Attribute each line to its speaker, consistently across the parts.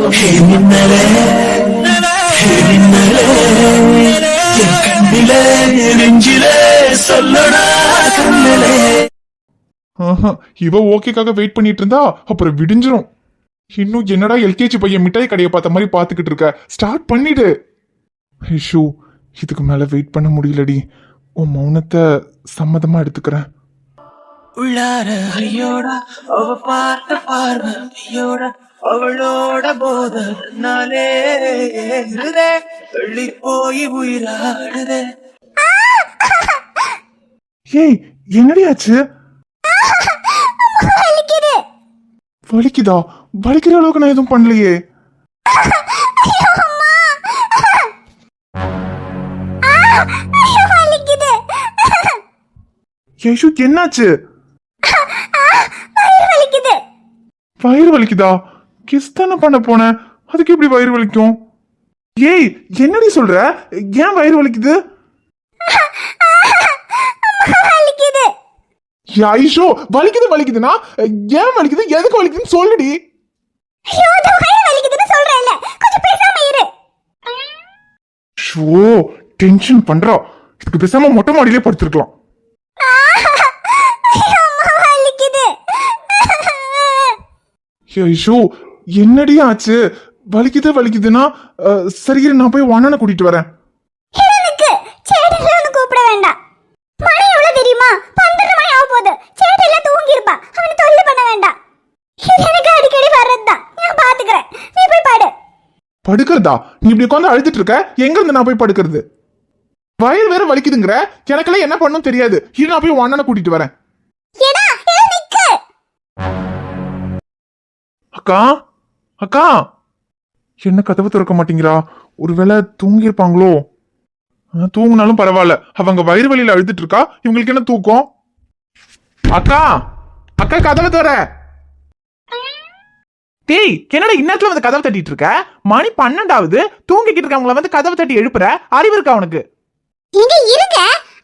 Speaker 1: மின்னலே மின்னலே என் கண்ணிலே நெஞ்சிலே சொல்லடா கண்ணிலே.
Speaker 2: இவ ஓகேக்காக வெயிட் பண்ணிட்டு இருந்தா அப்புறம் விடிஞ்சிரும். இன்னும் என்னடா எல்கேஜி பையன் மிட்டாய் கடையை பார்த்த மாதிரி பாத்துக்கிட்டு இருக்க, ஸ்டார்ட் பண்ணிடு. ஐஷு, இதுக்கு மேல வெயிட் பண்ண முடியலடி. உன் மௌனத்தை சம்மதமா எடுத்துக்கிறேன்.
Speaker 1: உள்ளார ஐயோட அவ பார்த்த பார்வை ஐயோட அவளோட போதனாலே தள்ளி போய் உயிராடுதே.
Speaker 2: ஏய், என்னடி ஆச்சு? வலிக்குதா? வலிக்கிற அளவுக்கு நான் எதுவும் பண்ணலையே. ஐஷு, என்னாச்சு? வயிறு வலிக்குதா? கிஸ் தானே பண்ண போன, அதுக்கு எப்படி வயிறு வலிக்கும்? ஏய், என்னடி சொல்ற? ஏன் வயிறு வலிக்குது? ஐஷோ, வலிக்குது வலிக்குதுன்னா ஏன் வலிக்குது, எதுக்கு வலிக்குதுன்னு சொல்லுடி. ஷோ, டென்ஷன் பண்றா. இதுக்கு பேசாம மொட்டை மாடியிலே படுத்திருக்கலாம். ஐஷோ, என்னடி ஆச்சு? வலிக்குது வலிக்குதுன்னா சரி, நான் போய் அண்ணனை கூட்டிட்டு வரேன்.
Speaker 3: கூப்பிட வேண்டாம். மணி எவ்வளவு தெரியுமா? 12 மணி ஆக போகுது. சேட்டையில தூங்கி இருப்பா. அவனை தொல்லை பண்ண வேண்டாம். எனக்கு அடிக்கடி வர்றதுதான், நான் பாத்துக்கிறேன். நீ போய் பாடு.
Speaker 2: படுக்கிறதா? நீ இப்படி உட்காந்து அழுதுட்டு இருக்க, எங்க இருந்து நான் போய் படுக்கிறது? வயிறு வேற வலிக்குதுங்கிற, எனக்கெல்லாம் என்ன பண்ணும் தெரியாது. இது நான் போய் அண்ணனை கூட்டிட்டு வரேன். அக்கா, அக்கா, என்ன கதவு திறக்க மாட்டீங்களா? ஒருவேளை தூங்கி இருப்பாங்களோ? தூங்கினாலும் பரவாயில்ல, அவங்க வயிறு வலியில அழுதுட்டு இருக்கா. இவங்களுக்கு என்ன தூக்கம்? அக்கா, அக்கா, கதவை தர. டேய், என்னடா இந்நேரத்துல வந்து கதவை தட்டிட்டு இருக்க? மணி 12ஆவது. தூங்கிக்கிட்டு இருக்கவங்கள வந்து கதவை தட்டி எழுப்புற, அறிவு இருக்கா உனக்கு?
Speaker 3: இங்க இருங்க,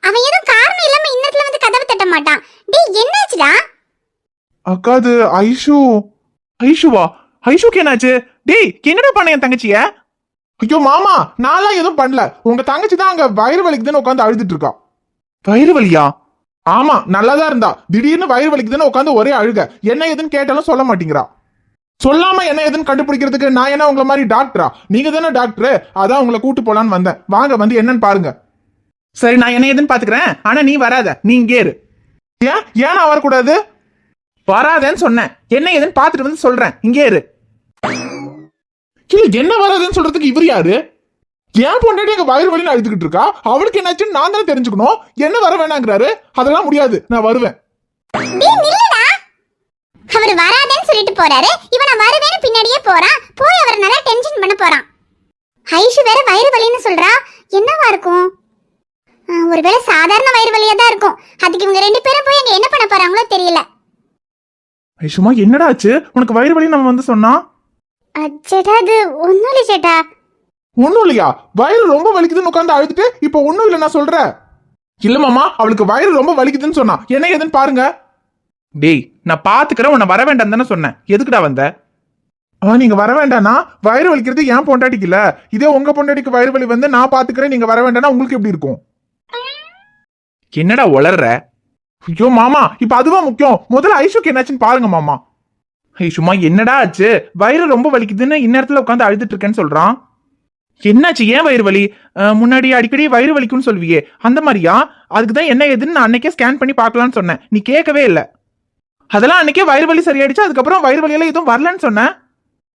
Speaker 3: அவன் ஏதோ காரணம் இல்லாம இந்நேரத்துல வந்து கதவை தட்ட மாட்டான். டேய், என்னாச்சுடா?
Speaker 2: அக்கா, அது ஐஷு. ஐஷுவா? ஐஷுக்கு என்னாச்சு? டேய், என்னடா பண்ண என் தங்கச்சிய? ஐயோ மாமா, நான்லாம் எதுவும் பண்ணல. உங்க தங்கச்சி தான் அங்க வயிறு வலிக்குதுன்னு உட்காந்து அழுதுட்டு இருக்கா. வயிறு வலியா? ஆமா, நல்லாதான் இருந்தா. திடீர்னு வயிறு வலிக்குதுன்னு உட்காந்து ஒரே அழுக. என்ன ஏதுன்னு கேட்டாலும் சொல்ல மாட்டேங்கிறா. சொல்லாம என்ன ஏதுன்னு கண்டுபிடிக்கிறதுக்கு நான் என்ன உங்களை மாதிரி டாக்டரா? நீங்க தானே டாக்டரு, அதான் உங்களை கூட்டு போலான்னு வந்தேன். வாங்க, வந்து என்னன்னு பாருங்க. சரி, நான் என்ன ஏதுன்னு பாத்துக்கிறேன். ஆனா நீ வராத, நீ இங்கே இரு. ஏன் நான் வரக்கூடாது? வராதேன்னு சொன்னேன். என்ன ஏதுன்னு பாத்துட்டு வந்து சொல்றேன், இங்கே இரு. என்ன வராதுன்னு சொல்றதுக்கு இவர் யாரு? ஏன் பொண்டாட்டி எங்க வயிறு வலின்னு அழுதுகிட்டு இருக்கா? அவளுக்கு என்னாச்சுன்னு நான் தானே தெரிஞ்சுக்கணும். என்ன வர வேணாங்கிறாரு? அதெல்லாம் முடியாது, நான் வருவேன்.
Speaker 3: அவர் வராதேன்னு சொல்லிட்டு போறாரு, இவன் வருவேன்னு பின்னாடியே போறான். போய் அவர் நல்லா டென்ஷன் பண்ண போறான். ஐஷு வேற வயிறு வலின்னு சொல்றா. என்னவா இருக்கும்? ஒருவேளை சாதாரண வயிறு வலியா தான் இருக்கும். அதுக்கு இவங்க 2 பேரும் போய் அங்க என்ன பண்ண போறாங்களோ தெரியல.
Speaker 2: ஐஷுமா, என்னடா ஆச்சு? உனக்கு வயிறு வலி நம்ம வந்து சொன்னா?
Speaker 3: சேட்டா, அது ஒண்ணும் இல்ல சேட்டா.
Speaker 2: ஒண்ணும் இல்லையா? வயிறு ரொம்ப வலிக்குதுன்னு உட்காந்து அழுதுட்டு இப்ப ஒண்ணும் இல்ல நான் சொல்ற. இல்ல மாமா, அவளுக்கு வயிறு ரொம்ப வலிக்குதுன்னு சொன்னா. என்ன ஏதுன்னு பாருங்க. டேய், நான் பாத்துக்கிறேன். உன்னை வர வேண்டாம் தானே சொன்னேன். எதுக்குடா வந்த? நீங்க வர வேண்டாம்னா வயிறு வலிக்கிறது ஏன் பொண்டாட்டிக்கு இல்ல. இதே உங்க பொண்டாட்டிக்கு வயிறு வலி வந்து நான் பாத்துக்கிறேன், நீங்க வர வேண்டாம்னா உங்களுக்கு எப்படி இருக்கும்? என்னடா உளர்ற? ஐயோ மாமா, இப்ப அதுவா முக்கியம். முதல்ல ஐஷுக்கு என்னாச்சுன்னு பாருங்க மாமா. ஐஷுமா, என்னடா ஆச்சு? வயிறு ரொம்ப வலிக்குதுன்னு இந்நேரத்துல உட்காந்து அழுதுட்டு இருக்கேன்னு சொல்றான். என்னாச்சு? ஏன் வயிறு வலி? முன்னாடி அடிக்கடி வயிறு வலிக்கும்னு சொல்வியே, அந்த மாதிரியா? அதுக்குதான் என்ன ஏதுன்னு நான் அன்னைக்கே ஸ்கேன் பண்ணி பார்க்கலான்னு சொன்னேன். நீ கேட்கவே இல்லை. அதெல்லாம் அன்னைக்கே வயிறு வலி சரியாயிடுச்சு. அதுக்கப்புறம் வயிறு வலியெல்லாம் எதுவும் வரலன்னு சொன்னேன்.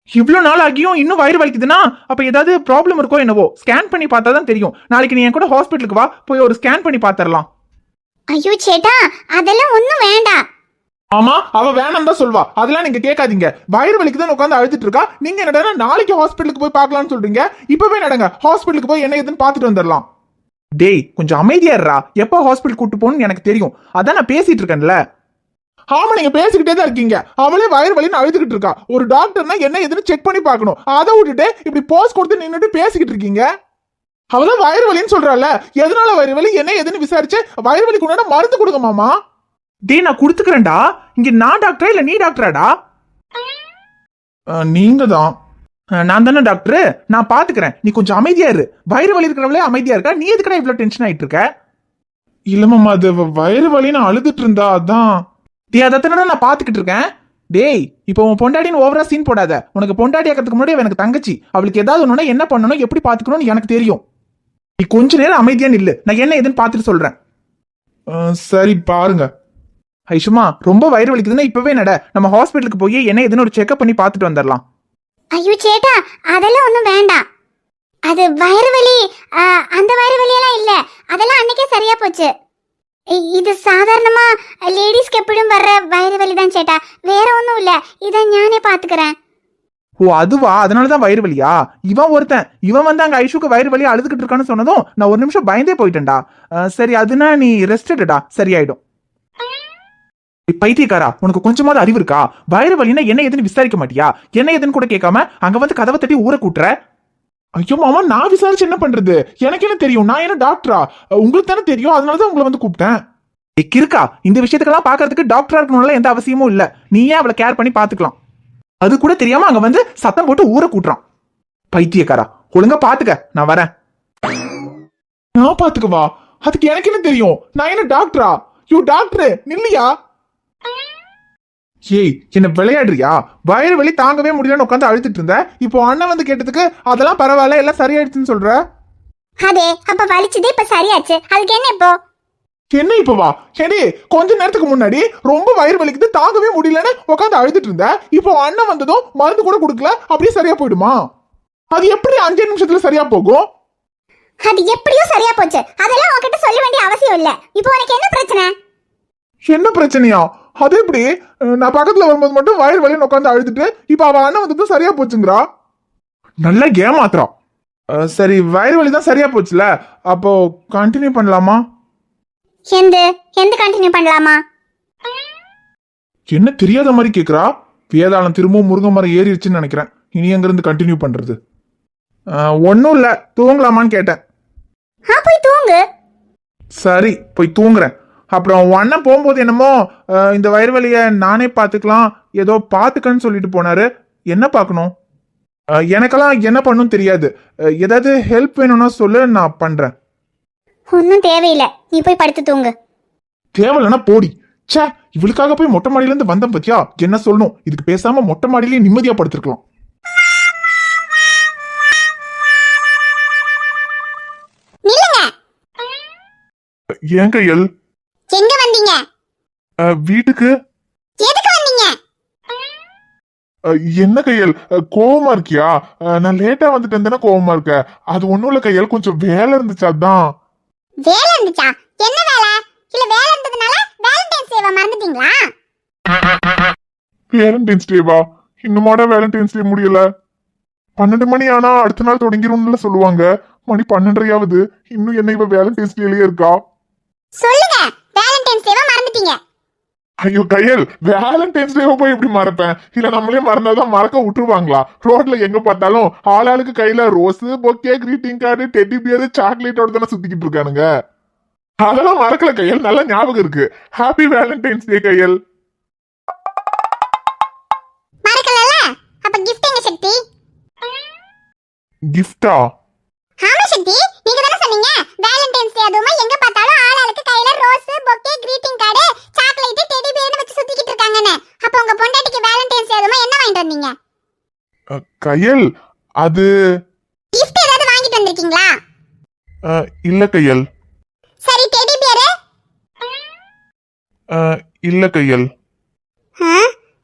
Speaker 2: இவ்வளவு நாள் ஆகியும் இன்னும் வயிறு வலிக்குதுன்னா அப்ப ஏதாவது ப்ராப்ளம் இருக்கோ என்னவோ. ஸ்கேன் பண்ணி பார்த்தா தான் தெரியும். நாளைக்கு நீ என் கூட ஹாஸ்பிட்டலுக்கு வா, போய் ஒரு ஸ்கேன் பண்ணி பாத்திரலாம்.
Speaker 3: ஐயோ சேட்டா, அதெல்லாம் ஒண்ணும் வேண்டாம்.
Speaker 2: ஆமா, அவ வேணாம் தான் சொல்வா. அதெல்லாம் நீங்க கேட்காதீங்க. வயிறு வலிக்குதான் உட்காந்து அழுதுட்டு இருக்கா. நீங்க என்னடா நாளைக்கு ஹாஸ்பிட்டலுக்கு போய் பார்க்கலாம்னு சொல்றீங்க. இப்பவே நடங்க, ஹாஸ்பிட்டலுக்கு போய் என்ன ஏதுன்னு பாத்துட்டு வந்துடலாம். டேய், கொஞ்சம் அமைதியா இருடா. எப்போ ஹாஸ்பிட்டல் கூட்டு போகணும்னு எனக்கு தெரியும். அதான் நான் பேசிட்டு இருக்கேன்ல. ஆமா, நீங்க பேசிக்கிட்டே தான் இருக்கீங்க. அவளே வயிறு வலின்னு அழுதுகிட்டு இருக்கா. ஒரு டாக்டர்னா என்ன ஏதுன்னு செக் பண்ணி பார்க்கணும். அதை விட்டுட்டு இப்படி போஸ் கொடுத்து நின்னுட்டு பேசிக்கிட்டு இருக்கீங்க. அவதான் வயிறு வலின்னு சொல்றாள். எதனால வயிறு வலி, என்ன ஏதுன்னு விசாரிச்சு வயிறு வலிக்கு உண்டான மருந்து கொடுங்க மாமா. டேய், நான் கொடுத்துக்கிறேன்டா. இங்க நான் டாக்டரா இல்ல நீ டாக்டராடா? நீங்க தான். நான் தானே டாக்டர், நான் பாத்துக்கிறேன், நீ கொஞ்சம் அமைதியா இரு. வயிறு வலி இருக்கிறவளே அமைதியா இருக்கா, நீ எதுக்கடா இவ்வளவு டென்ஷன் ஆயிட்டு இருக்க? இல்லமாமா, அது வயிறு வலின்னு அழுதுட்டு இருந்தா அதான். அதத்தானடா நான் பாத்துக்கிட்டு இருக்கேன். டேய், இப்போ உன் பொண்டாட்டின்னு ஓவரா சீன் போடாத. உனக்கு பொண்டாட்டி ஆக்கிறதுக்கு முன்னாடி எனக்கு தங்கச்சி. அவளுக்கு ஏதாவது ஒண்ணுனா என்ன பண்ணணும், எப்படி பாத்துக்கணும்னு எனக்கு தெரியும். நீ கொஞ்ச நேரம் அமைதியா நில்லு, நான் என்ன ஏதுன்னு பாத்துட்டு சொல்றேன். சரி பாருங்க. ஐஷுமா, ரொம்ப வயிறு வலிக்குதுன்னா இப்பவே நட, நம்ம ஹாஸ்பிட்டலுக்கு போய் என்ன ஏதுன்னு ஒரு செக்அப் பண்ணி பாத்துட்டு வந்துடலாம்.
Speaker 3: ஐயோ சேட்டா, அதெல்லாம் ஒன்றும் வேண்டாம். அது வயிறு வலி, அந்த வயிறு வலியெல்லாம் இல்லை, அதெல்லாம் அன்னைக்கே சரியா போச்சு. இது சாதாரணமா லேடிஸ்க்கு எப்படியும் வர்ற வயிறு வலி தான் சேட்டா, வேற ஒன்றும் இல்லை. இதை ஞானே பார்த்துக்கிறேன்.
Speaker 2: ஓ அதுவா, அதனாலதான் வயிறு வலியா? இவன் ஒருத்தன், இவன் வந்து அங்க ஐஷுக்கு வயிறு வலி அழுதுகிட்டு இருக்கான்னு சொன்னதும் நான் ஒரு நிமிஷம் பயந்தே போயிட்டேன்டா. சரி, அதுனா நீ ரெஸ்ட் எடுடா, சரியாயிடும். பைத்தியக்காரா, உனக்கு கொஞ்சமாவது அறிவு இருக்கா? வயிறு வலினா என்ன ஏதுன்னு விசாரிக்க மாட்டியா? என்ன ஏதுன்னு கூட கேட்காம அங்க வந்து கதவை தட்டி ஊரை கூட்டுற. ஐயோ மாமா, நான் விசாரிச்சு என்ன பண்றது? எனக்கு என்ன தெரியும்? நான் என்ன டாக்டரா? உங்களுக்கு தானே தெரியும், அதனாலதான் உங்களை வந்து கூப்பிட்டேன். இருக்கா, இந்த விஷயத்துக்கெல்லாம் பாக்குறதுக்கு டாக்டரா இருக்கணும்ல எந்த அவசியமும் இல்ல. நீயே அவளை கேர் பண்ணி பாத்துக்கலாம். அது கூட தெரியாம அங்க வந்து சத்தம் போட்டு ஊரை கூட்டுறான். பைத்தியக்காரா, ஒழுங்கா பாத்துக்க, நான் வரேன். நான் பாத்துக்கவா? அதுக்கு எனக்கு என்ன தெரியும்? நான் என்ன டாக்டரா? யூ டாக்டர் நில்லையா? ஏய், என்ன விளையாடுறியா? வயிறு வலி தாங்கவே முடியலன்னு உட்காந்து அழுத்திட்டு இருந்த. இப்போ அண்ணன் வந்து கேட்டதுக்கு அதெல்லாம் பரவாயில்ல, எல்லாம் சரியாயிடுச்சுன்னு சொல்ற.
Speaker 3: அதே அப்ப வலிச்சதே இப்ப சரியாச்சு, அதுக்கு என்ன இப்போ?
Speaker 2: என்ன இப்ப வா? ஏடி, கொஞ்ச நேரத்துக்கு முன்னாடி ரொம்ப வயிறு வலிக்குது தாங்கவே முடியலன்னு உட்காந்து அழுதுட்டு இருந்த. இப்போ அண்ணன் வந்ததும் மருந்து கூட கொடுக்கல, அப்படியே சரியா போயிடுமா? அது எப்படி 5 நிமிஷத்துல சரியா போகும்?
Speaker 3: அது எப்படியோ சரியா போச்சு, அதெல்லாம் உன்கிட்ட சொல்ல வேண்டிய அவசியம் இல்ல. இப்போ உனக்கு என்ன பிரச்சனை?
Speaker 2: என்ன பிரச்சனையா? அது எப்படி? நான் பக்கத்துல வரும்போது மட்டும் வயிறு வலின்னு உட்காந்து அழுதுட்டு இப்ப அவ அண்ணன் வந்ததும் சரியா போச்சுங்கிறா. நல்ல ஏமாத்துறா. சரி, வயிறு வலி தான் சரியா போச்சுல, அப்போ கண்டினியூ பண்ணலாமா?
Speaker 3: எந்த கண்டினியூ பண்ணலாமா?
Speaker 2: என்ன தெரியாத மாதிரி கேக்குறா? வேதாளம் திரும்பவும் முருங்கை மரம் ஏறிடுச்சுன்னு நினைக்கிறேன். இனி எங்க இருந்து கண்டினியூ பண்றது? ஒன்னும் இல்ல, தூங்கலாமான்னு கேட்டேன்.
Speaker 3: போய் தூங்கு.
Speaker 2: சரி, போய் தூங்குறேன். அப்புறம் அண்ணன் போகும்போது என்னமோ இந்த வயிறு வலிய நானே பாத்துக்கலாம், ஏதோ பாத்துக்கன்னு சொல்லிட்டு போனாரு. என்ன பார்க்கணும்? எனக்கெல்லாம் என்ன பண்ணும் தெரியாது. ஏதாவது ஹெல்ப் வேணும்னா சொல்லு, நான் பண்றேன்.
Speaker 3: ஒன்னும் தேவையில்லை, நீ போய் படுத்து தூங்கு.
Speaker 2: தேவையில்லைன்னா போடி. சே, இவளுக்காக போய் மொட்டை மாடியில இருந்து வந்தேன் பத்தியா? என்ன சொல்லணும்? இதுக்கு பேசாம மொட்டை மாடியிலேயே நிம்மதியா படுத்திருக்கலாம். ஏன் கையல்?
Speaker 3: எங்க வந்தீங்க?
Speaker 2: வீட்டுக்கு.
Speaker 3: எதுக்கு வந்தீங்க?
Speaker 2: என்ன கையல், கோவமா இருக்கியா? நான் லேட்டா வந்துட்டேன், கோவமா இருக்க? அது ஒண்ணும் இல்ல கையல், கொஞ்சம் வேலை இருந்துச்சு அதான்.
Speaker 3: வேலை இருந்துச்சா? என்ன வேலை? இல்ல வேலை இருந்ததுனால வேலண்டைன்ஸ் டேவை மறந்துட்டீங்களா?
Speaker 2: வேலண்டைன்ஸ் டேவா? இன்னுமாடா வேலண்டைன்ஸ் டே முடியல? 12 மணி ஆனா அடுத்த நாள் தொடங்கிரும்னு சொல்லுவாங்க. மணி 12:30 இன்னும் என்ன இவ வேலண்டைன்ஸ் டேலயே இருக்கா?
Speaker 3: சொல்லுங்க, வேலண்டைன்ஸ் டேவை மறந்துட்டீங்க.
Speaker 2: ஐயோ கையல், வேலண்டைன்ஸ் டேவை போய் எப்படி மறப்பேன்? இல்ல நம்மளே மறந்தாதான் மறக்க விட்டுருவாங்களா? ரோட்ல எங்க பார்த்தாலும் ஆளாளுக்கு கையில rose, bouquet, greeting card, teddy bear, சாக்லேட்டோட தானே சுத்திக்கிட்டு இருக்கானுங்க. அதெல்லாம் மறக்கல கையல், நல்ல ஞாபகம் இருக்கு. ஹாப்பி வேலண்டைன்ஸ் டே கையல்.
Speaker 3: மறக்கலல? அப்ப கிஃப்ட் எங்க சக்தி?
Speaker 2: கிஃப்டா?
Speaker 3: ஆமா சக்தி, நீங்க தானே சொன்னீங்க வேலண்டைன்ஸ் டே அதுமா எங்க பார்த்தாலும் ஆளாளுக்கு கையில rose, bouquet, greeting card, chocolate, teddy பியர்னு வச்சு சுத்திக்கிட்டு இருக்காங்கன்னு. அப்ப உங்க பொண்டாட்டிக்கு வேலண்டைன்ஸ் டே அதுமா என்ன வாங்கிட்டு வந்தீங்க?
Speaker 2: கையல், அது
Speaker 3: கிஃப்ட் ஏதாவது வாங்கிட்டு வந்திருக்கீங்களா?
Speaker 2: இல்ல கையல்.
Speaker 3: சரி, டெடி பியர்?
Speaker 2: இல்ல கையல்.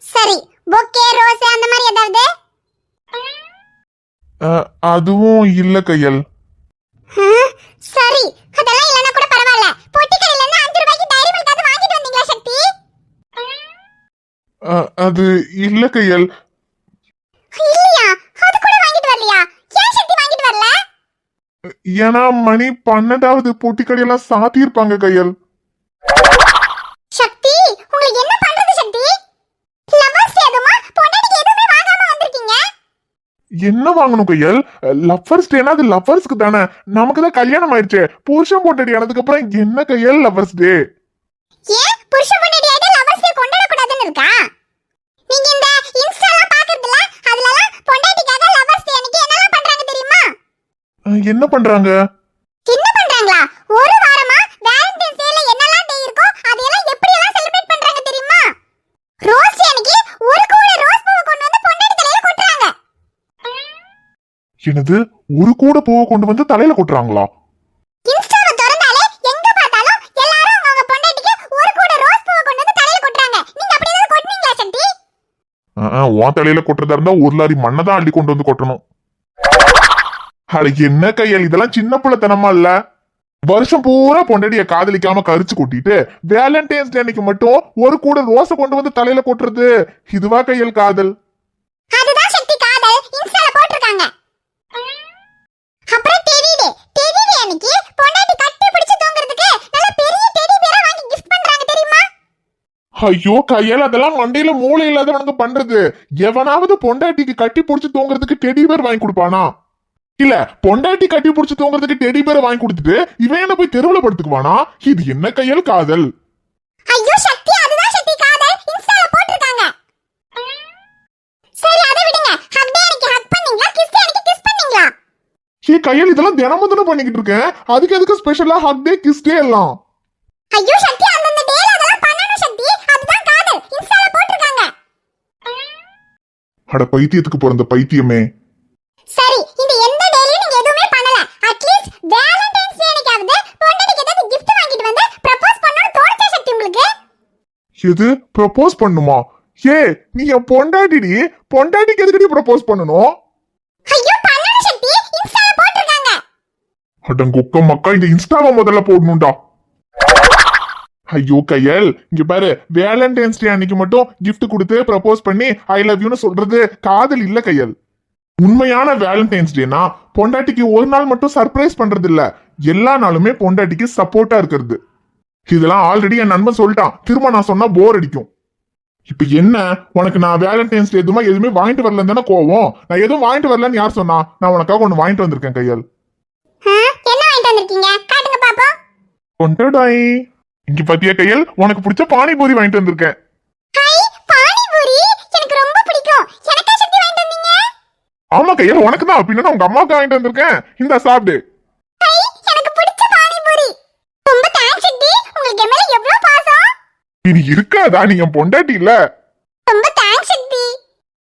Speaker 3: சரி, பொக்கே, ரோஸ் அந்த மாதிரி ஏதாவது?
Speaker 2: அதுவும் இல்ல கையல்.
Speaker 3: சரி, அதெல்லாம் இல்லனா கூட பரவாயில்ல. பொட்டி கடையில இருந்து 5 ரூபாய்க்கு டைரி மில்க் அது வாங்கிட்டு வந்தீங்களா சக்தி?
Speaker 2: அது இல்ல கையல்.
Speaker 3: இல்லையா? அது கூட வாங்கிட்டு வரலையா? ஏன் சக்தி வாங்கிட்டு வரல?
Speaker 2: ஏன்னா மணி 12வது, பொட்டி கடையெல்லாம் சாத்தி இருப்பாங்க கையல்.
Speaker 3: சக்தி, உங்களுக்கு என்ன பண்றது சக்தி? லவர்ஸ் டே அதுமா பொண்டாட்டிக்கு எதுவுமே வாங்காம வந்திருக்கீங்க.
Speaker 2: என்ன வாங்கணும் கையல்? லவ்வர்ஸ் டேனா அது லவ்வர்ஸ்க்கு தானே, நமக்கு தான் கல்யாணம் ஆயிடுச்சு. புருஷன் பொண்டாட்டி ஆனதுக்கு அப்புறம் என்ன கையல் லவ்வர்ஸ் டே?
Speaker 3: ஏன் புருஷன் பொண்டாட்டி ஆயிட்டு லவர்ஸ் டே கொண்டாட கூடாதுன்னு இருக்கா? நீங்க இந்த இன்ஸ்டாலாம் பாக்குறதுல அதுலலாம் பொண்டாட்டிக்காக லவர்ஸ்
Speaker 2: என்ன பண்றாங்க?
Speaker 3: என்ன பண்றாங்களா? ஒரு வாரமா வேலண்டைன்ஸ் டேல என்னெல்லாம் டே இருக்கோ அதெல்லாம் எப்படி எல்லாம் செலிப்ரேட் பண்றாங்க தெரியுமா? ரோஸ் டே அன்னைக்கு ஒரு கூட ரோஸ் பூவை கொண்டு வந்து பொண்டாட்டி தலையில கொட்டுறாங்க.
Speaker 2: என்னது, ஒரு கூட பூவை கொண்டு வந்து தலையில கொட்டுறாங்களா?
Speaker 3: இன்ஸ்டாவை திறந்தாலே எங்க பார்த்தாலும் எல்லாரும் அவங்க பொண்டாட்டிக்கு ஒரு கூட ரோஸ் பூவை கொண்டு வந்து தலையில கொட்டுறாங்க. நீங்க அப்படி ஏதாவது கொட்டுனீங்களா சக்தி?
Speaker 2: உன் தலையில கொட்டுறதா இருந்தா ஒரு லாரி மண்ணை தான் அள்ளி கொண்டு வந்து கொட்டணும். அட என்ன கையல், இதெல்லாம் சின்ன பிள்ளைத்தனமா இல்ல? வருஷம் பூரா பொண்டாட்டிய காதலிக்காம கரிச்சு கொட்டிட்டு வேலண்டைன்ஸ் டே அன்னைக்கு மட்டும் ஒரு கூட ரோஸை கொண்டு வந்து தலையில கொட்டுறது, இதுவா கையல் காதல்?
Speaker 3: அதுதான் சக்தி காதல். இன்ஸ்டால போட்டுருக்காங்க. அப்புறம் டெடி டே அன்னைக்கு பொண்டாட்டி கட்டி பிடிச்சு தூங்குறதுக்கு நல்ல பெரிய டெடி பேரா வாங்கி gift பண்றாங்க தெரியுமா?
Speaker 2: ஐயோ கையல், அதெல்லாம் மண்டையில மூளை இல்லாதவனுக்கு பண்றது. எவனாவது பொண்டாட்டிக்கு கட்டி பிடிச்சு தூங்குறதுக்கு டெடி பேர் வாங்கி கொடுப்பானா? இல்ல, பொண்டாட்டி கட்டி பிடிச்சு தூங்குறதுக்கு டெடி பேரை வாங்கி கொடுத்துட்டு இவன் என்ன போய் தெருவுல படுத்துக்குவானா? இது என்ன கையல் காதல்?
Speaker 3: ஐயோ சக்தி, அதுதான் சக்தி காதல். இன்ஸ்டால போட்டுருக்காங்க. சரி அதை விடுங்க. ஹக் டே அன்னைக்கு ஹக் பண்ணீங்களா? கிஸ் டே அன்னைக்கு கிஸ் பண்ணீங்களா?
Speaker 2: கையல், இதெல்லாம் தினமும் தானே பண்ணிக்கிட்டு இருக்கேன். அதுக்கு எதுக்கு ஸ்பெஷலா ஹக் டே கிஸ் டே எல்லாம்?
Speaker 3: ஐயோ சக்தி, அந்த டேல அதெல்லாம் பண்ணணும் சக்தி. அதுதான் காதல். இன்ஸ்டால போட்டுருக்காங்க.
Speaker 2: அட பைத்தியத்துக்கு பிறந்த பைத்தியமே.
Speaker 3: சரி, இந்த எந்த டேலயும் நீங்க எதுவுமே பண்ணல. அட்லீஸ்ட் வேலண்டைன்ஸ் டே அன்னைக்காவது பொண்டாட்டிக்கு ஏதாவது gift வாங்கிட்டு வந்து ப்ரப்போஸ் பண்ணனும் தோணுச்சா சக்தி உங்களுக்கு?
Speaker 2: எது ப்ரப்போஸ் பண்ணுமா? ஏ, நீ என் பொண்டாட்டிடி, பொண்டாட்டிக்கு எதுக்கடி ப்ரப்போஸ் பண்ணணும்?
Speaker 3: ஐயோ பண்ணனும் சக்தி. இன்ஸ்டால போட்டுருக்காங்க.
Speaker 2: அடங்குக்க மக்கா, இந்த இன்ஸ்டாவை முதல்ல போடணும்டா. ஐயோ கையல், இங்க பாரு, வேலண்டைன்ஸ் டே அன்னைக்கு மட்டும் gift கொடுத்து ப்ரப்போஸ் பண்ணி ஐ லவ் யூன்னு சொல்றது காதல் இல்ல கையல். உண்மையான வேலண்டைன்ஸ் டேனா பொண்டாட்டிக்கு ஒரு நாள் மட்டும் சர்ப்ரைஸ் பண்றது இல்ல, எல்லா நாளுமே பொண்டாட்டிக்கு சப்போர்ட்டா இருக்கிறது. இதெல்லாம் ஆல்ரெடி என் நண்பன் சொல்லிட்டான். திரும்ப நான் சொன்னா போர் அடிக்கும். இப்ப என்ன, உனக்கு நான் வேலண்டைன்ஸ் டே எதுவுமே வாங்கிட்டு வரலன்னு தானே கோவம்? நான் எதுவும் வாங்கிட்டு வரலன்னு யார் சொன்னா? நான் உனக்காக ஒண்ணு வாங்கிட்டு வந்திருக்கேன் கையல்.
Speaker 3: என்ன வாங்கிட்டு வந்திருக்கீங்க? காட்டுங்க பாப்போம்.
Speaker 2: கொண்டாடாய். இங்க பாத்தியா கையல், உனக்கு பிடிச்ச பானிபூரி வாங்கிட்டு வந்திருக்கேன்.
Speaker 3: ஹை, பானிபூரி எனக்கு ரொம்ப பிடிக்கும். எனக்கா சக்தி வாங்கிட்டு வந்தீங்க?
Speaker 2: ஆமா கையல், உனக்கு தான். பின்ன உங்க அம்மாவுக்கு வாங்கிட்டு வந்திருக்கேன். இந்த சாப்பிடு.
Speaker 3: ஹை, எனக்கு பிடிச்ச பானிபூரி. ரொம்ப தேங்க்ஸ் சக்தி. உங்களுக்கு என் மேல எவ்வளவு பாசம்.
Speaker 2: இது இருக்காதா? நீ என் பொண்டாட்டி இல்ல?
Speaker 3: ரொம்ப தேங்க்ஸ் சக்தி.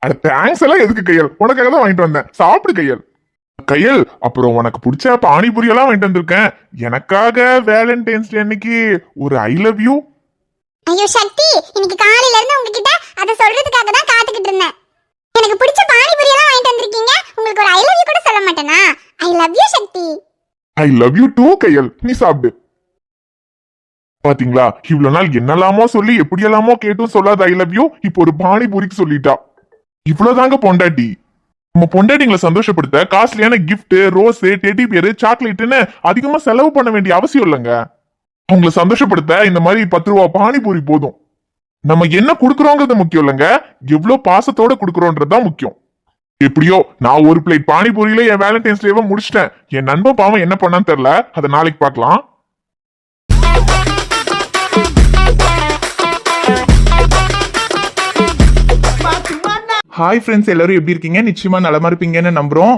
Speaker 2: அட தேங்க்ஸ் எல்லாம் எதுக்கு கையல், உனக்காக தான் வாங்கிட்டு வந்தேன். சாப்பிடு கையல். கையல், அப்புறம் உனக்கு பிடிச்ச பானிபூரி எல்லாம் வாங்கிட்டு வந்திருக்கேன். எனக்காக வேலண்டைன்ஸ் டே அன்னைக்கு ஒரு ஐ லவ் யூ.
Speaker 3: ஐயோ சக்தி, இன்னைக்கு காலையில இருந்து உங்ககிட்ட அத சொல்றதுக்காக தான் காத்துக்கிட்டு இருந்தேன். எனக்கு பிடிச்ச பானிபூரி எல்லாம் வாங்கிட்டு வந்திருக்கீங்க. உங்களுக்கு ஒரு ஐ லவ் யூ கூட சொல்ல மாட்டேனா? I love you Sakthi.
Speaker 2: I love you too கையல். நீ சாப்பிடு. பாத்தீங்களா, இவ்வளவு நாள் என்னெல்லாமோ சொல்லி எப்படியெல்லாமோ கேட்டும் சொல்லாத ஐ லவ் யூ இப்போ ஒரு பானிபூரிக்கு சொல்லிட்டா. இவ்வளவுதாங்க பொண்டாட்டி. நம்ம பொண்டாட்டிங்களை சந்தோஷப்படுத்த காஸ்ட்லியான கிஃப்ட், ரோஸ், டெடி பேரு, சாக்லேட்னு அதிகமா செலவு பண்ண வேண்டிய அவசியம் இல்லைங்க. அவங்களை சந்தோஷப்படுத்த இந்த மாதிரி 10 ரூபா பானிபூரி போதும். நம்ம என்ன குடுக்கறோங்கிறது முக்கியம் இல்லைங்க, எவ்வளவு பாசத்தோட குடுக்கறோன்றதுதான் முக்கியம். எப்படியோ நான் ஒரு பிளேட் பானிபூரியில என் வேலண்டைன்ஸ் டேவை முடிச்சிட்டேன். என் நண்பன் பாவம் என்ன பண்ணான்னு தெரியல, அதை நாளைக்கு பார்க்கலாம். ஹாய் ஃப்ரெண்ட்ஸ், எல்லாரும் எப்படி இருக்கீங்க? நிச்சயமா நலமா இருப்பீங்கன்னு நம்புறோம்.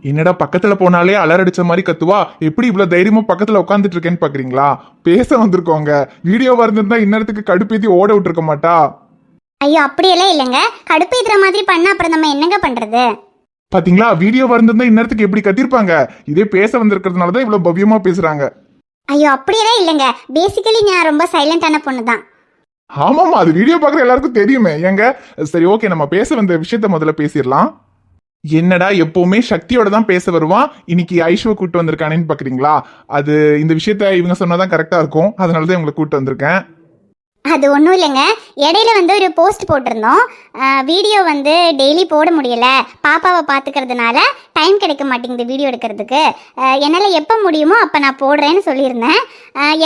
Speaker 2: என்னடா பக்கத்துல போனாலே அலறடிச்ச மாதிரி கத்துவா, எப்படி இவ்வளவு தைரியமா பக்கத்துல உட்காந்துட்டு இருக்கேன்னு பாக்குறீங்களா? பேச வந்திருக்கோங்க. வீடியோவா இருந்திருந்தா இந்நேரத்துக்கு கடுப்பேத்தி ஓட விட்டுருக்க மாட்டா.
Speaker 3: ஐயோ அப்படியெல்லாம் இல்லைங்க. கடுப்பேத்துற மாதிரி பண்ணா அப்புறம் நம்ம என்னங்க பண்றது?
Speaker 2: பாத்தீங்களா, வீடியோவா இருந்திருந்தா இந்நேரத்துக்கு எப்படி கத்திருப்பாங்க. இதே பேச வந்திருக்கிறதுனாலதான் இவ்வளவு பவ்யமா பேசுறாங்க.
Speaker 3: ஐயோ அப்படியெல்லாம் இல்லைங்க. பேசிக்கலி நான் ரொம்ப சைலண்டான பொண்ணு தான்.
Speaker 2: ஆமாமா, அது வீடியோ பாக்குற எல்லாருக்கும் தெரியுமே. ஏங்க சரி, ஓகே, நம்ம பேச வந்த விஷயத்த முதல்ல பேசிடலாம். என்னடா எப்பவுமே சக்தியோட தான் பேச வருவான், இன்னைக்கு ஐஷுவை கூட்டு வந்திருக்கானேன்னு பாக்குறீங்களா? அது இந்த விஷயத்த இவங்க சொன்னாதான் கரெக்டா இருக்கும், அதனாலதான் இவங்களை கூட்டு வந்திருக்கேன்.
Speaker 3: அது ஒன்றும் இல்லைங்க. இடையில வந்து ஒரு போஸ்ட் போட்டிருந்தோம். வீடியோ வந்து டெய்லி போட முடியல, பாப்பாவை பார்த்துக்கிறதுனால டைம் கிடைக்க மாட்டேங்குது வீடியோ எடுக்கிறதுக்கு. என்னால் எப்போ முடியுமோ அப்போ நான் போடுறேன்னு சொல்லியிருந்தேன்.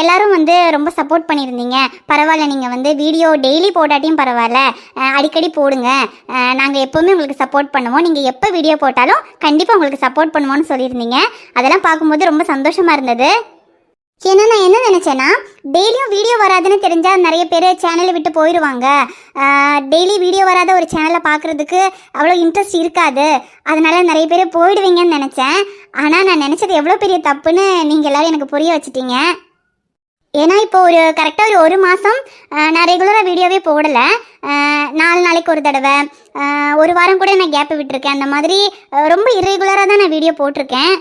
Speaker 3: எல்லாரும் வந்து ரொம்ப சப்போர்ட் பண்ணியிருந்தீங்க. பரவாயில்ல, நீங்கள் வந்து வீடியோ டெய்லி போடாட்டியும் பரவாயில்ல, அடிக்கடி போடுங்க, நாங்கள் எப்போவுமே உங்களுக்கு சப்போர்ட் பண்ணுவோம், நீங்கள் எப்போ வீடியோ போட்டாலும் கண்டிப்பாக உங்களுக்கு சப்போர்ட் பண்ணுவோன்னு சொல்லியிருந்தீங்க. அதெல்லாம் பார்க்கும்போது ரொம்ப சந்தோஷமாக இருந்தது. ஏன்னா நான் என்ன நினச்சேன்னா, டெய்லியும் வீடியோ வராதுன்னு தெரிஞ்சால் நிறைய பேர் சேனலை விட்டு போயிடுவாங்க. டெய்லி வீடியோ வராத ஒரு சேனலை பார்க்குறதுக்கு அவ்வளோ இன்ட்ரெஸ்ட் இருக்காது, அதனால நிறைய பேர் போயிடுவீங்கன்னு நினச்சேன். ஆனால் நான் நினச்சது எவ்வளோ பெரிய தப்புன்னு நீங்கள் எல்லோரும் எனக்கு புரிய வச்சுட்டீங்க. ஏன்னா இப்போ கரெக்டாக ஒரு மாதம் நான் ரெகுலராக வீடியோவே போடலை. 4 நாளைக்கு ஒரு தடவை, ஒரு வாரம் கூட நான் கேப்பு விட்டுருக்கேன். அந்த மாதிரி ரொம்ப இர்ரெகுலராக தான் நான் வீடியோ போட்டிருக்கேன்.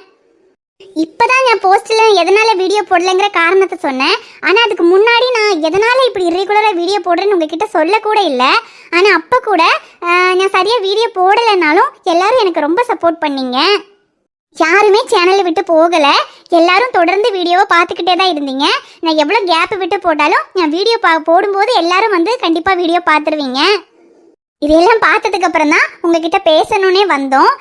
Speaker 3: இப்போதான் நான் போஸ்ட்டில் எதனால் வீடியோ போடலைங்கிற காரணத்தை சொன்னேன். ஆனால் அதுக்கு முன்னாடி நான் எதனால் இப்படி இர்ரெகுலராக வீடியோ போடுறேன்னு உங்ககிட்ட சொல்லக்கூட இல்லை. ஆனால் அப்போ கூட நான் சரியாக வீடியோ போடலைன்னாலும் எல்லாரும் எனக்கு ரொம்ப சப்போர்ட் பண்ணீங்க. யாருமே சேனலை விட்டு போகலை, எல்லாரும் தொடர்ந்து வீடியோவை பார்த்துக்கிட்டே தான் இருந்தீங்க. நான் எவ்வளோ கேப்பு விட்டு போட்டாலும் நான் வீடியோ போடும்போது எல்லாரும் வந்து கண்டிப்பாக வீடியோ பார்த்துருவீங்க. இதையெல்லாம் பார்த்ததுக்கப்புறம் தான் உங்ககிட்ட பேசணுன்னே வந்தோம்.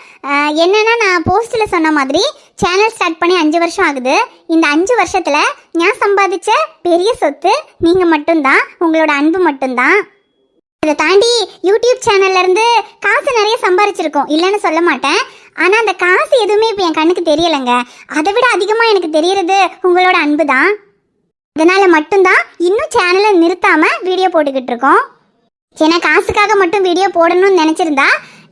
Speaker 3: என்னென்னா, நான் போஸ்ட்டில் சொன்ன மாதிரி சேனல் ஸ்டார்ட் பண்ணி 5 வருஷம் ஆகுது. இந்த 5 வருஷத்தில் நான் சம்பாதிச்ச பெரிய சொத்து நீங்கள் மட்டும்தான், உங்களோட அன்பு மட்டும்தான். அதை தாண்டி யூடியூப் சேனல்லேருந்து காசு நிறைய சம்பாரிச்சிருக்கோம், இல்லைன்னு சொல்ல மாட்டேன். ஆனால் அந்த காசு எதுவுமே இப்போ என் கண்ணுக்கு தெரியலைங்க. அதை விட அதிகமாக எனக்கு தெரியறது உங்களோட அன்பு தான். அதனால் மட்டும்தான் இன்னும் சேனலை நிறுத்தாமல் வீடியோ போட்டுக்கிட்டு இருக்கோம். ஏன்னா காசுக்காக மட்டும் வீடியோ போடணும்னு நினச்சிருந்தா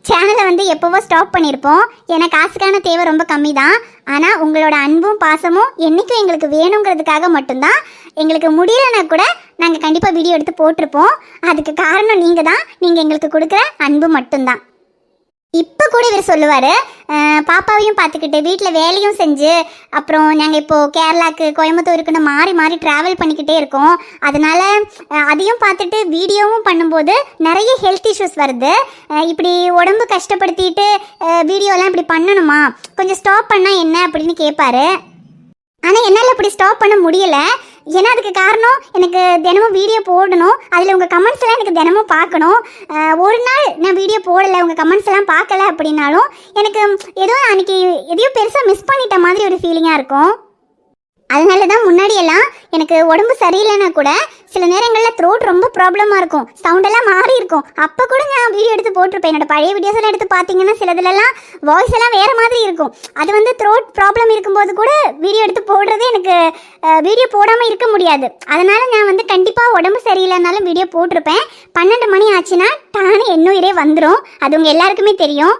Speaker 3: சேனலை வந்து எப்போவோ ஸ்டாப் பண்ணியிருப்போம். ஏன்னா காசுக்கான தேவை ரொம்ப கம்மி தான். ஆனால் உங்களோட அன்பும் பாசமும் என்றைக்கும் எங்களுக்கு வேணுங்கிறதுக்காக மட்டும்தான். எங்களுக்கு முடியலைன்னா கூட நாங்கள் கண்டிப்பாக வீடியோ எடுத்து போட்டிருப்போம். அதுக்கு காரணம் நீங்கள் தான், நீங்கள் எங்களுக்கு கொடுக்குற அன்பு மட்டும்தான். இப்போ கூட இவர் சொல்லுவார், பாப்பாவையும் பார்த்துக்கிட்டு வீட்டில் வேலையும் செஞ்சு, அப்புறம் நாங்கள் இப்போது கேரளாவுக்கு கோயம்புத்தூருக்குன்னு மாறி மாறி ட்ராவல் பண்ணிக்கிட்டே இருக்கோம். அதனால் அதையும் பார்த்துட்டு வீடியோவும் பண்ணும்போது நிறைய ஹெல்த் இஷ்யூஸ் வருது. இப்படி உடம்பு கஷ்டப்படுத்திட்டு வீடியோலாம் இப்படி பண்ணணுமா, கொஞ்சம் ஸ்டாப் பண்ணால் என்ன அப்படின்னு கேட்பாரு. ஆனால் என்னால் இப்படி ஸ்டாப் பண்ண முடியலை. ஏன்னா அதுக்கு காரணம், எனக்கு தினமும் வீடியோ போடணும், அதில் உங்கள் கமெண்ட்ஸ் எல்லாம் எனக்கு தினமும் பார்க்கணும். ஒரு நாள் நான் வீடியோ போடலை, உங்கள் கமெண்ட்ஸ் எல்லாம் பார்க்கல அப்படின்னாலும் எனக்கு ஏதோ அன்றைக்கி எதையோ பெருசாக மிஸ் பண்ணிட்ட மாதிரி ஒரு ஃபீலிங்காக இருக்கும். அதனால தான் முன்னாடியெல்லாம் எனக்கு உடம்பு சரியில்லைன்னா கூட சில நேரங்களில் த்ரோட் ரொம்ப ப்ராப்ளமாக இருக்கும், சவுண்டெல்லாம் மாறி இருக்கும். அப்போ கூட நான் வீடியோ எடுத்து போட்டிருப்பேன். என்னோட பழைய வீடியோஸ் எல்லாம் எடுத்து பார்த்தீங்கன்னா சிலதுலலாம் வாய்ஸ் எல்லாம் வேறு மாதிரி இருக்கும். அது வந்து த்ரோட் ப்ராப்ளம் இருக்கும்போது கூட வீடியோ எடுத்து போடுறதே எனக்கு வீடியோ போடாமல் இருக்க முடியாது. அதனால் நான் வந்து கண்டிப்பாக உடம்பு சரியில்லைனாலும் வீடியோ போட்டிருப்பேன். 12 மணி ஆச்சுன்னா டானே என்னுயிரே வந்துடும். அது உங்கள் எல்லாருக்குமே தெரியும்.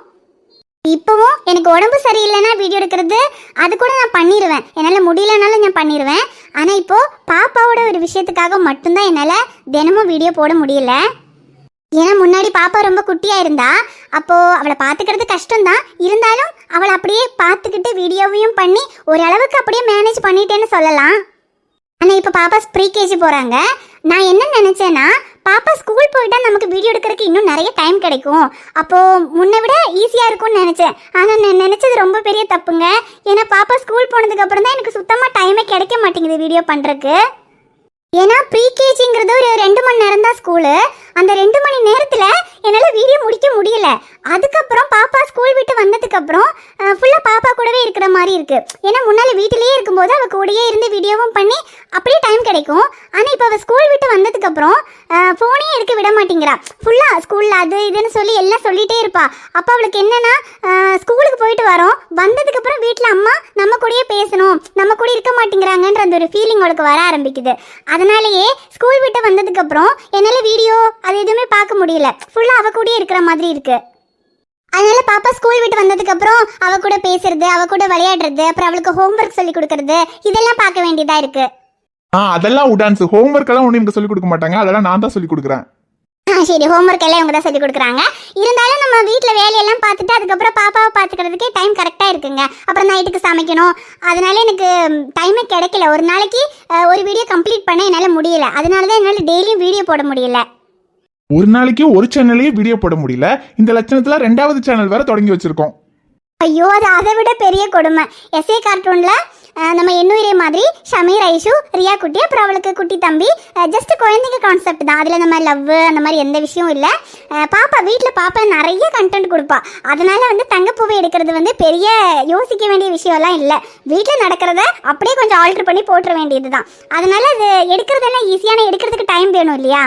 Speaker 3: இப்போவும் எனக்கு உடம்பு சரியில்லைன்னா வீடியோ எடுக்கிறது அது கூட நான் பண்ணிடுவேன், என்னால் முடியலனாலும் நான் பண்ணிடுவேன். ஆனால் இப்போது பாப்பாவோட ஒரு விஷயத்துக்காக மட்டும்தான் என்னால் தினமும் வீடியோ போட முடியல. ஏன்னா முன்னாடி பாப்பா ரொம்ப குட்டியாக இருந்தா, அப்போது அவளை பார்த்துக்கிறது கஷ்டம்தான். இருந்தாலும் அவளை அப்படியே பார்த்துக்கிட்டு வீடியோவையும் பண்ணி ஓரளவுக்கு அப்படியே மேனேஜ் பண்ணிட்டேன்னு சொல்லலாம். ஆனால் இப்போ பாப்பா ப்ரீகேஜி போகிறாங்க. நான் என்ன நினச்சேன்னா, பாப்பா ஸ்கூல் போயிட்டா நமக்கு வீடியோ எடுக்கிறதுக்கு இன்னும் நிறைய டைம் கிடைக்கும், அப்போது முன்னை விட ஈஸியாக இருக்கும்னு நினச்சேன். ஆனால் நான் நினச்சது ரொம்ப பெரிய தப்புங்க. ஏன்னா பாப்பா ஸ்கூல் போனதுக்கப்புறம் தான் எனக்கு சுத்தமாக டைமே கிடைக்க மாட்டேங்குது வீடியோ பண்ணுறதுக்கு. ஏன்னா ப்ரீகேஜிங்கிறது ஒரு 2 மணி நேரம் தான் ஸ்கூலு. அந்த 2 மணி நேரத்தில் என்னால் வீடியோ முடிக்க முடியல. அதுக்கப்புறம் பாப்பா ஸ்கூல் விட்டு வந்ததுக்கப்புறம் ஃபுல்லாக பாப்பா கூடவே இருக்கிற மாதிரி இருக்குது. ஏன்னா முன்னால் வீட்டிலேயே இருக்கும்போது அவள் கூடயே இருந்து வீடியோவும் பண்ணி அப்படியே டைம் கிடைக்கும். ஆனால் இப்போ அவள் ஸ்கூல் விட்டு வந்ததுக்கப்புறம் ஃபோனே எடுக்க விட மாட்டேங்கிறா. ஃபுல்லாக ஸ்கூலில் அது இதுன்னு சொல்லி எல்லாம் சொல்லிகிட்டே இருப்பா. அப்போ அவளுக்கு என்னென்னா, ஸ்கூலுக்கு போயிட்டு வரோம், வந்ததுக்கப்புறம் வீட்டில் அம்மா நம்ம கூடயே பேசணும், நம்ம கூட இருக்க மாட்டேங்கிறாங்கன்ற அந்த ஒரு ஃபீலிங் அவளுக்கு வர ஆரம்பிக்குது. அதனாலேயே ஸ்கூல் விட்டு வந்ததுக்கப்புறம் என்னால் வீடியோ அது எதுவுமே பார்க்க முடியல. ஃபுல்லாக அவள் கூடயே இருக்கிற மாதிரி இருக்கு. அதனால பாப்பா ஸ்கூல் விட்டு வந்ததுக்கப்புறம் அவ கூட பேசுறது, அவ கூட விளையாடுறது, அப்புறம் அவளுக்கு ஹோம்ஒர்க் சொல்லி கொடுக்கறது, இதெல்லாம் பார்க்க வேண்டியதா இருக்கு.
Speaker 2: அதெல்லாம் உடான்ஸ் ஹோம்ஒர்க் எல்லாம் ஒன்றும் சொல்லி கொடுக்க மாட்டாங்க, அதெல்லாம் நான் தான் சொல்லி கொடுக்குறேன்.
Speaker 3: சரி, ஹோம்ஒர்க் எல்லாம் இவங்க தான் சொல்லி கொடுக்குறாங்க. இருந்தாலும் நம்ம வீட்டில் வேலையெல்லாம் பார்த்துட்டு அதுக்கப்புறம் பாப்பாவை பார்த்துக்கிறதுக்கே டைம் கரெக்டாக இருக்குங்க. அப்புறம் நைட்டுக்கு சமைக்கணும், அதனால எனக்கு டைமே கிடைக்கல. ஒரு நாளைக்கு ஒரு வீடியோ கம்ப்ளீட் பண்ண என்னால் முடியல. அதனால தான் என்னால் டெய்லியும் வீடியோ போட முடியல.
Speaker 2: ஒரு நாளைக்கு ஒரு சேனல்லையே வீடியோ போட முடியல. இந்த லட்சணத்துல 2வது சேனல் வேற தொடங்கி வச்சிருக்கோம்.
Speaker 3: ஐயோ, அது அதை விட பெரிய கொடுமை. எஸ்ஏ கார்ட்டூனில் நம்ம என்னுயிரே மாதிரி ஷமீர், ஐஷு, ரியா குட்டி, அப்புறம் அவளுக்கு குட்டி தம்பி, ஜஸ்ட் குழந்தைங்க கான்செப்ட் தான். அதில் நம்ம லவ் அந்த மாதிரி எந்த விஷயம் இல்லை. பாப்பா வீட்டில் பாப்பா நிறைய கண்டென்ட் கொடுப்பா. அதனால வந்து தங்கப்பூவை எடுக்கிறது வந்து பெரிய யோசிக்க வேண்டிய விஷயம்லாம் இல்லை. வீட்டில் நடக்கிறத அப்படியே கொஞ்சம் ஆல்ட்ரு பண்ணி போட்டுற வேண்டியது தான். அதனால அது எடுக்கிறதெல்லாம் ஈஸியான, எடுக்கிறதுக்கு டைம் வேணும் இல்லையா?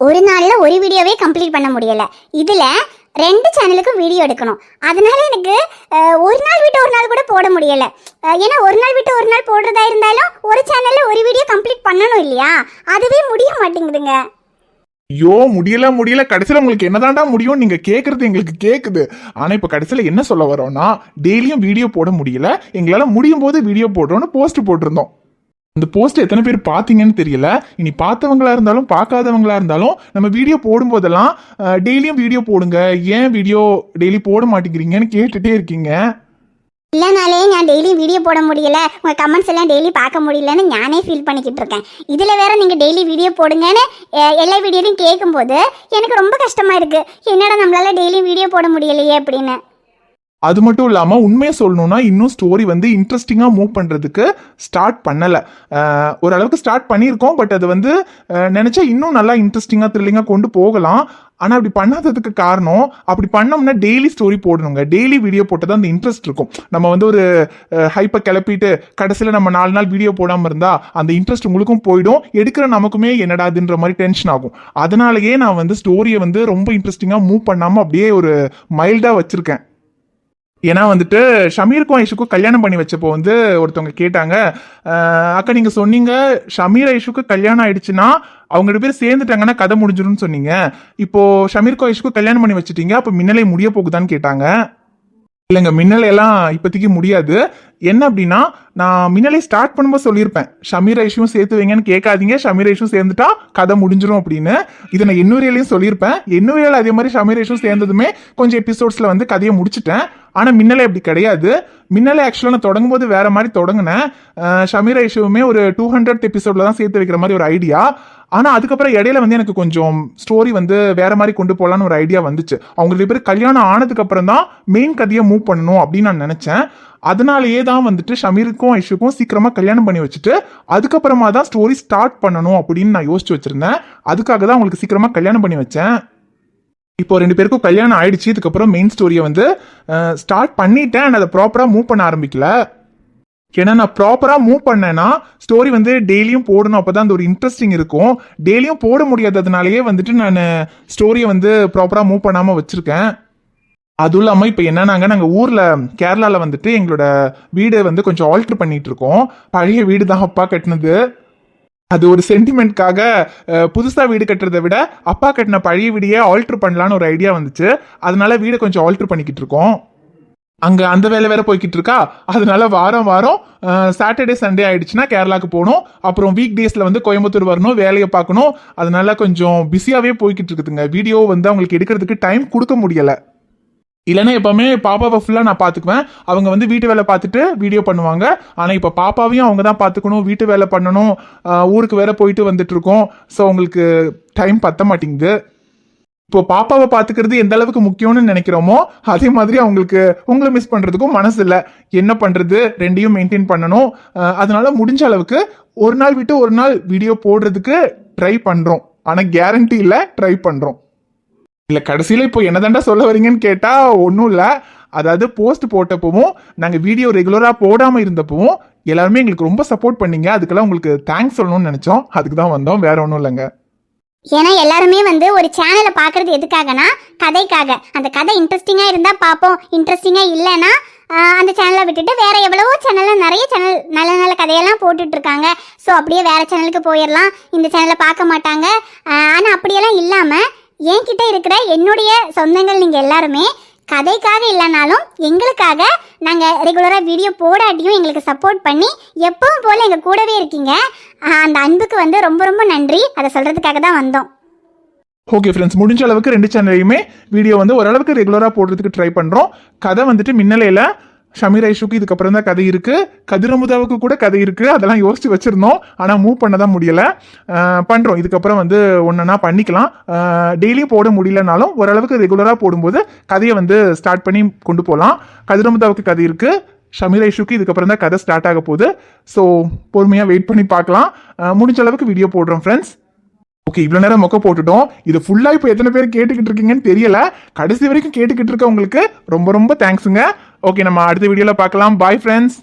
Speaker 3: ஒரு நாளில் ஒரு வீடியோவே கம்ப்ளீட் பண்ண முடியலை. இதில் 2 சேனலுக்கும் வீடியோ எடுக்கணும். அதனால எனக்கு ஒரு நாள் விட்டு ஒரு நாள் கூட போட முடியல. ஏன்னா ஒரு நாள் விட்டு ஒரு நாள் போடுறதா இருந்தாலும் ஒரு சேனல்ல ஒரு வீடியோ கம்ப்ளீட் பண்ணணும் இல்லையா? அதுவே முடிய மாட்டேங்குதுங்க.
Speaker 2: ஐயோ முடியல கடைசியில உங்களுக்கு என்னதான்டா முடியும் நீங்க கேக்குறது எங்களுக்கு கேக்குது. ஆனா இப்ப கடைசியில என்ன சொல்ல வரோம்னா, டெய்லியும் வீடியோ போட முடியல, எங்களால முடியும் போது வீடியோ போடுறோம்னு போஸ்ட் போட்டிருந்தோம். இந்த போஸ்ட் எத்தனை பேர் பாத்தீங்கன்னு தெரியல. இனி பார்த்தவங்களா இருந்தாலும் பார்க்காதவங்களா இருந்தாலும் நம்ம வீடியோ போடும்போதெல்லாம் டெய்லியும் வீடியோ போடுங்க, ஏன் வீடியோ டெய்லி போட மாட்டேங்கிறீங்கன்னு கேட்டுட்டே இருக்கீங்க.
Speaker 3: இல்லைனாலே நான் டெய்லி வீடியோ போட முடியல, உங்கள் கமெண்ட்ஸ் எல்லாம் டெய்லி பார்க்க முடியலன்னு நானே ஃபீல் பண்ணிக்கிட்டு இருக்கேன். இதில் வேற நீங்கள் டெய்லி வீடியோ போடுங்கன்னு எல்லா வீடியோலையும் கேட்கும்போது எனக்கு ரொம்ப கஷ்டமாக இருக்குது. என்னடா நம்மளால டெய்லி வீடியோ போட முடியலையே அப்படின்னு.
Speaker 2: அது மட்டும் இல்லாம உண்மையை சொல்லணும்னா இன்னும் ஸ்டோரி வந்து இன்ட்ரெஸ்டிங்கா மூவ் பண்றதுக்கு ஸ்டார்ட் பண்ணல. ஓரளவுக்கு ஸ்டார்ட் பண்ணியிருக்கோம், பட் அது வந்து நினைச்சா இன்னும் நல்லா இன்ட்ரெஸ்டிங்கா த்ரில்லிங்கா கொண்டு போகலாம். ஆனா அப்படி பண்ணாததுக்கு காரணம், அப்படி பண்ணோம்னா டெய்லி ஸ்டோரி போடணுங்க. டெய்லி வீடியோ போட்டதான் அந்த இன்ட்ரெஸ்ட் இருக்கும். நம்ம வந்து ஒரு ஹைப்பை கிளப்பிட்டு கடைசியில் நம்ம 4 நாள் வீடியோ போடாமல் இருந்தா அந்த இன்ட்ரெஸ்ட் உங்களுக்கும் போயிடும், எடுக்கிற நமக்குமே என்னடாதுன்ற மாதிரி டென்ஷன் ஆகும். அதனாலயே நான் வந்து ஸ்டோரியை வந்து ரொம்ப இன்ட்ரெஸ்டிங்கா மூவ் பண்ணாம அப்படியே ஒரு மைல்டா வச்சிருக்கேன். ஏன்னா வந்துட்டு ஷமீருக்கும் ஐஷுக்கும் கல்யாணம் பண்ணி வச்சப்போ வந்து ஒருத்தவங்க கேட்டாங்க, அக்கா நீங்க சொன்னீங்க ஷமீர் ஐஷுக்கு கல்யாணம் ஆயிடுச்சுன்னா அவங்க 2 பேரும் சேர்ந்துட்டாங்கன்னா கதை முடிஞ்சிடும்னு சொன்னீங்க. இப்போ ஷமீருக்கும் ஐஷுக்கும் கல்யாணம் பண்ணி வச்சுட்டீங்க, அப்போ மின்னலை முடிய போகுதான்னு கேட்டாங்க. இல்லைங்க, மின்னலை எல்லாம் இப்போதைக்கு முடியாது. என்ன அப்படின்னா, நான் மின்னலை ஸ்டார்ட் பண்ணும்போது சொல்லியிருப்பேன், ஷமீர் ஐஷுவும் சேர்த்து வைங்கன்னு கேட்காதீங்க, ஷமீர் ஐஷுவும் சேர்ந்துட்டா கதை முடிஞ்சிடும் அப்படின்னு. இதை நான் என்னுரையிலையும் சொல்லியிருப்பேன். என்னுரையில் அதே மாதிரி ஷமீர் ஐஷுவும் சேர்ந்ததுமே கொஞ்சம் எபிசோட்ஸ்ல வந்து கதையை முடிச்சிட்டேன். ஆனால் மின்னலை அப்படி கிடையாது. மின்னலை ஆக்சுவலாக நான் தொடங்கும் போது வேற மாதிரி தொடங்கினேன். ஷமீர் ஐஷுவுமே ஒரு 200th எபிசோட்ல தான் சேர்த்து வைக்கிற மாதிரி ஒரு ஐடியா. ஆனால் அதுக்கப்புறம் இடையில வந்து எனக்கு கொஞ்சம் ஸ்டோரி வந்து வேற மாதிரி கொண்டு போகலான்னு ஒரு ஐடியா வந்துச்சு. அவங்க 2 பேரும் கல்யாணம் ஆனதுக்கு அப்புறம் தான் மெயின் கதையை மூவ் பண்ணணும் அப்படின்னு நான் நினைச்சேன். அதனாலேயே தான் வந்துட்டு ஷமீருக்கும் ஐஷுக்கும் சீக்கிரமா கல்யாணம் பண்ணி வச்சுட்டு அதுக்கப்புறமா தான் ஸ்டோரி ஸ்டார்ட் பண்ணணும் அப்படின்னு நான் யோசிச்சு வச்சிருந்தேன். அதுக்காக தான் உங்களுக்கு சீக்கிரமா கல்யாணம் பண்ணி வச்சேன். இப்போ 2 பேருக்கும் கல்யாணம் ஆயிடுச்சு. இதுக்கப்புறம் மெயின் ஸ்டோரியை வந்து ஸ்டார்ட் பண்ணிட்டேன். அண்ட் அதை ப்ராப்பரா மூவ் பண்ண ஆரம்பிக்கல. ஏன்னா நான் ப்ராப்பரா மூவ் பண்ணேன்னா ஸ்டோரி வந்து டெய்லியும் போடணும், அப்பதான் அந்த ஒரு இன்ட்ரெஸ்டிங் இருக்கும். டெய்லியும் போட முடியாததுனாலயே வந்துட்டு நான் ஸ்டோரியை வந்து ப்ராப்பரா மூவ் பண்ணாம வச்சிருக்கேன். அதுவும் இல்லாமல் இப்போ என்னன்னாங்க, நாங்கள் ஊரில் கேரளாவில் வந்துட்டு எங்களோட வீடு வந்து கொஞ்சம் ஆல்ட்ரு பண்ணிட்டு இருக்கோம். பழைய வீடு தான் அப்பா கட்டினது. அது ஒரு சென்டிமெண்ட்காக புதுசாக வீடு கட்டுறதை விட அப்பா கட்டின பழைய வீடையே ஆல்ட்ரு பண்ணலான்னு ஒரு ஐடியா வந்துச்சு. அதனால வீடை கொஞ்சம் ஆல்ட்ரு பண்ணிக்கிட்டு இருக்கோம். அங்கே அந்த வேலை வேற போய்கிட்டு இருக்கா. அதனால வாரம் சாட்டர்டே சண்டே ஆயிடுச்சுன்னா கேரளாவுக்கு போகணும். அப்புறம் வீக் டேஸில் வந்து கோயம்புத்தூர் வரணும், வேலையை பார்க்கணும். அதனால கொஞ்சம் பிஸியாகவே போய்கிட்டு இருக்குதுங்க. வீடியோ வந்து அவங்களுக்கு எடுக்கிறதுக்கு டைம் கொடுக்க முடியலை. இல்லைன்னா எப்பவுமே பாப்பாவை ஃபுல்லாக நான் பார்த்துக்குவேன். அவங்க வந்து வீட்டு வேலை பார்த்துட்டு வீடியோ பண்ணுவாங்க. ஆனால் இப்போ பாப்பாவையும் அவங்க தான் பார்த்துக்கணும், வீட்டு வேலை பண்ணணும், ஊருக்கு வேற போயிட்டு வந்துட்டு இருக்கோம். ஸோ அவங்களுக்கு டைம் பத்த மாட்டேங்குது. இப்போ பாப்பாவை பார்த்துக்கிறது எந்த அளவுக்கு முக்கியம்னு நினைக்கிறோமோ அதே மாதிரி அவங்களுக்கு உங்களை மிஸ் பண்ணுறதுக்கும் மனசு இல்லை. என்ன பண்ணுறது, 2ஐயும் மெயின்டைன் பண்ணணும். அதனால முடிஞ்ச அளவுக்கு ஒரு நாள் விட்டு ஒரு நாள் வீடியோ போடுறதுக்கு ட்ரை பண்ணுறோம். ஆனால் கேரண்டி இல்லை, ட்ரை பண்ணுறோம். இல்லை கடைசியில் இப்போ என்னதாண்டா சொல்ல வரீங்கன்னு கேட்டால் ஒன்றும் இல்லை. அதாவது போஸ்ட் போட்டப்பவும் நாங்கள் வீடியோ ரெகுலராக போடாமல் இருந்தப்பவும் எல்லாருமே எங்களுக்கு ரொம்ப சப்போர்ட் பண்ணீங்க. அதுக்கெல்லாம் உங்களுக்கு தேங்க்ஸ் சொல்லணும்னு நினச்சோம். அதுக்கு தான் வந்தோம், வேற ஒன்றும் இல்லைங்க.
Speaker 3: ஏன்னா எல்லாருமே வந்து ஒரு சேனலை பார்க்கறது எதுக்காகனா கதைக்காக. அந்த கதை இன்ட்ரெஸ்டிங்காக இருந்தால் பார்ப்போம், இன்ட்ரெஸ்டிங்காக இல்லைன்னா அந்த சேனலை விட்டுட்டு வேற எவ்வளவோ சேனலில் நிறைய சேனல் நல்ல நல்ல கதையெல்லாம் போட்டுட்டு இருக்காங்க. ஸோ அப்படியே வேற சேனலுக்கு போயிடலாம், இந்த சேனலை பார்க்க மாட்டாங்க. ஆனால் அப்படியெல்லாம் இல்லாமல் என்கிட்ட இருக்கிற என்னுடைய சொந்தங்கள் நீங்கள் எல்லாருமே கதைக்காக இல்லைனாலும் எங்களுக்காக நாங்கள் ரெகுலராக வீடியோ போடாட்டியும் எங்களுக்கு சப்போர்ட் பண்ணி எப்பவும் போல் எங்கள் கூடவே இருக்கீங்க. அந்த அன்புக்கு வந்து ரொம்ப ரொம்ப நன்றி. அதை சொல்கிறதுக்காக தான் வந்தோம்.
Speaker 2: ஓகே ஃப்ரெண்ட்ஸ், முடிஞ்ச அளவுக்கு 2 சேனல்லையுமே வீடியோ வந்து ஓரளவுக்கு ரெகுலராக போடுறதுக்கு ட்ரை பண்ணுறோம். கதை வந்துட்டு மின்னலையில் ஷமீர் ஐஷுக்கு இதுக்கப்புறம் தான் கதை இருக்கு. கதிரமுதாவுக்கு கூட கதை இருக்கு. அதெல்லாம் யோசிச்சு வச்சிருந்தோம், ஆனால் மூவ் பண்ண தான் முடியல. பண்றோம். இதுக்கப்புறம் வந்து ஒன்னா பண்ணிக்கலாம். டெய்லியும் போட முடியலனாலும் ஓரளவுக்கு ரெகுலரா போடும்போது கதையை வந்து ஸ்டார்ட் பண்ணி கொண்டு போகலாம். கதிரமுதாவுக்கு கதை இருக்கு, ஷமீர் ஐஷுக்கு இதுக்கப்புறம் தான் கதை ஸ்டார்ட் ஆக போகுது. ஸோ பொறுமையாக வெயிட் பண்ணி பார்க்கலாம். முடிஞ்ச அளவுக்கு வீடியோ போடுறோம் ஃப்ரெண்ட்ஸ். ஓகே, இவ்வளோ நேரம் மொக்க போட்டுட்டோம். இது ஃபுல்லாக இப்போ எத்தனை பேர் கேட்டுக்கிட்டு இருக்கீங்கன்னு தெரியல. கடைசி வரைக்கும் கேட்டுக்கிட்டு இருக்க உங்களுக்கு ரொம்ப ரொம்ப தேங்க்ஸுங்க. ஓகே, நம்ம அடுத்த வீடியோவில் பார்க்கலாம். Bye friends.